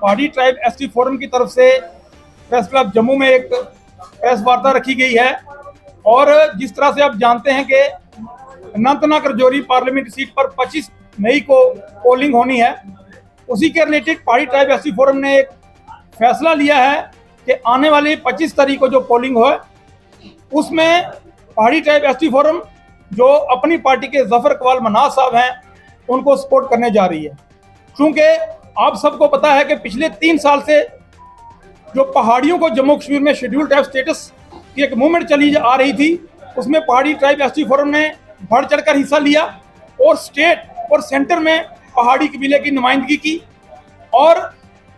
पहाड़ी tribe ST forum की तरफ से प्रेस क्लब जम्मू में एक प्रेस वार्ता रखी गई है। और जिस तरह से आप जानते हैं कि अनंतनाग राजौरी पार्लियामेंट सीट पर 25 मई को पोलिंग होनी है, उसी के रिलेटेड पहाड़ी ट्राइब एसटी फोरम ने एक फैसला लिया है कि आने वाली 25 तारीख को जो पोलिंग हो उसमें पहाड़ी ट्राइब एसटी फोरम जो अपनी पार्टी के जफर इकबाल मनाज साहब हैं उनको सपोर्ट करने जा रही है। क्योंकि आप सबको पता है कि पिछले 3 साल से जो पहाड़ियों को जम्मू कश्मीर में शेड्यूल ट्राइब स्टेटस की एक मूवमेंट चली आ रही थी, उसमें पहाड़ी ट्राइब एसटी फोरम ने बढ़ चढ़कर हिस्सा लिया और स्टेट और सेंटर में पहाड़ी कबीले की नुमाइंदगी की। और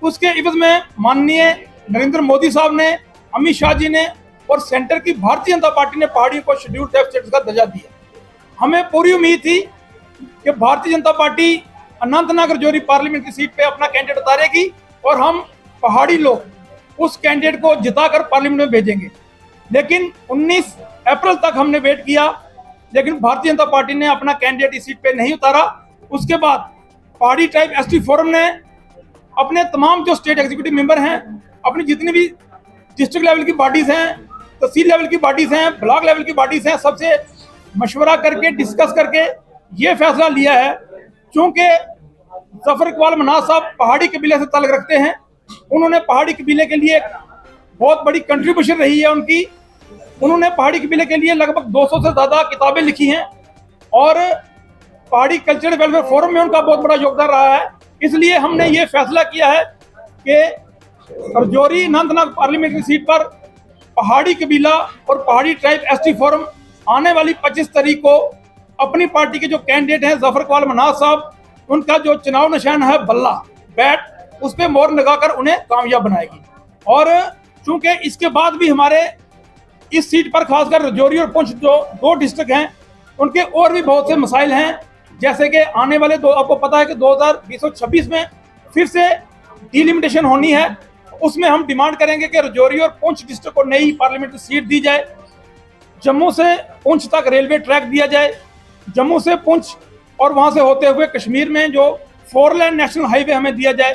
उसके इवज में माननीय नरेंद्र मोदी साहब ने, अमित शाह जी ने और सेंटर की भारतीय जनता पार्टी ने पहाड़ियों को शेड्यूल ट्राइब स्टेटस का दर्जा दिया। हमें पूरी उम्मीद थी कि भारतीय जनता पार्टी अनंतनाग राजौरी पार्लियामेंट की सीट पे अपना कैंडिडेट उतारेगी और हम पहाड़ी लोग उस कैंडिडेट को जिताकर पार्लियामेंट में भेजेंगे। लेकिन 19 अप्रैल तक हमने वेट किया, लेकिन भारतीय जनता पार्टी ने अपना कैंडिडेट इस सीट पे नहीं उतारा। उसके बाद पहाड़ी ट्राइब एसटी फोरम ने अपने तमाम जो स्टेट एग्जीक्यूटिव मेंबर हैं, अपनी जितनी भी डिस्ट्रिक्ट लेवल की बॉडीज हैं, तहसील लेवल की बॉडीज हैं, ब्लॉक लेवल की बॉडीज हैं, सबसे मशवरा करके डिस्कस करके ये फैसला लिया है। क्योंकि जफर इकबाल मनाज साहब पहाड़ी कबीले से ताल्लुक रखते हैं, उन्होंने पहाड़ी कबीले के लिए बहुत बड़ी कंट्रीब्यूशन रही है उनकी। उन्होंने पहाड़ी कबीले के लिए लगभग 200 से ज़्यादा किताबें लिखी हैं और पहाड़ी कल्चरल वेलफेयर फोरम में उनका बहुत बड़ा योगदान रहा है। इसलिए हमने ये फैसला किया है कि राजौरी अनंतनाग पार्लियामेंट्री सीट पर पहाड़ी कबीला और पहाड़ी ट्राइब एसटी फोरम आने वाली 25 तारीख को अपनी पार्टी के जो कैंडिडेट हैं जफर इकबाल मनाज साहब, उनका जो चुनाव निशान है बल्ला बैट, उस पर मोहर लगाकर उन्हें कामयाब बनाएगी। और चूंकि इसके बाद भी हमारे इस सीट पर खासकर राजौरी और पुंछ जो 2 डिस्ट्रिक्ट हैं, उनके और भी बहुत से मसाइल हैं। जैसे कि आने वाले आपको पता है कि 2026 में फिर से डिलिमिटेशन होनी है। उसमें हम डिमांड करेंगे कि राजौरी और पुंछ डिस्ट्रिक्ट को नई पार्लियामेंट्री सीट दी जाए, जम्मू से पुंछ तक रेलवे ट्रैक दिया जाए, जम्मू से पुंछ और वहां से होते हुए कश्मीर में जो 4 लेन नेशनल हाईवे हमें दिया जाए,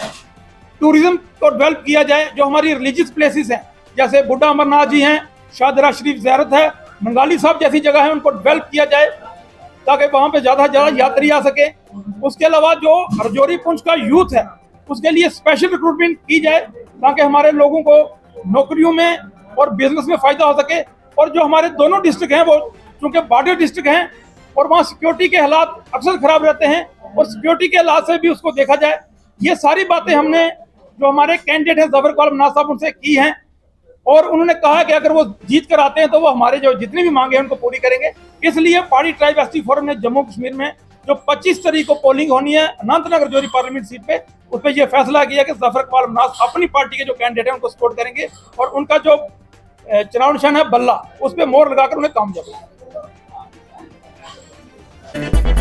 टूरिज्म को डेवलप किया जाए। जो हमारी रिलीजियस प्लेसेस हैं जैसे बुड्ढा अमरनाथ जी हैं, शाहदरा शरीफ ज़ियारत है, मंगाली साहब जैसी जगह है, उनको डेवलप किया जाए ताकि वहां पे ज़्यादा से ज़्यादा यात्री आ सके। उसके अलावा जो राजौरी पुंछ का यूथ है उसके लिए स्पेशल रिक्रूटमेंट की जाए ताकि हमारे लोगों को नौकरियों में और बिजनेस में फ़ायदा हो सके। और जो हमारे दोनों डिस्ट्रिक्ट हैं वो चूँकि बॉर्डर डिस्ट्रिक्ट हैं और वहाँ सिक्योरिटी के हालात अक्सर ख़राब रहते हैं और सिक्योरिटी के हालात से भी उसको देखा जाए। ये सारी बातें हमने जो हमारे कैंडिडेट हैं जफर इकबाल मनाज साहब उनसे की हैं और उन्होंने कहा कि अगर वो जीत कर आते हैं तो वो हमारे जो जितनी भी मांगे हैं उनको पूरी करेंगे। इसलिए पहाड़ी ट्राइब एसटी फोरम ने जम्मू कश्मीर में जो 25 तारीख को पोलिंग होनी है अनंतनाग राजौरी पार्लियामेंट सीट पे, उस पर यह फैसला किया कि जफर इकबाल मनाज अपनी पार्टी के जो कैंडिडेट हैं उनको सपोर्ट करेंगे और उनका जो चुनाव निशान है बल्ला, उस पर मोहर लगाकर उन्हें कामयाब करेंगे।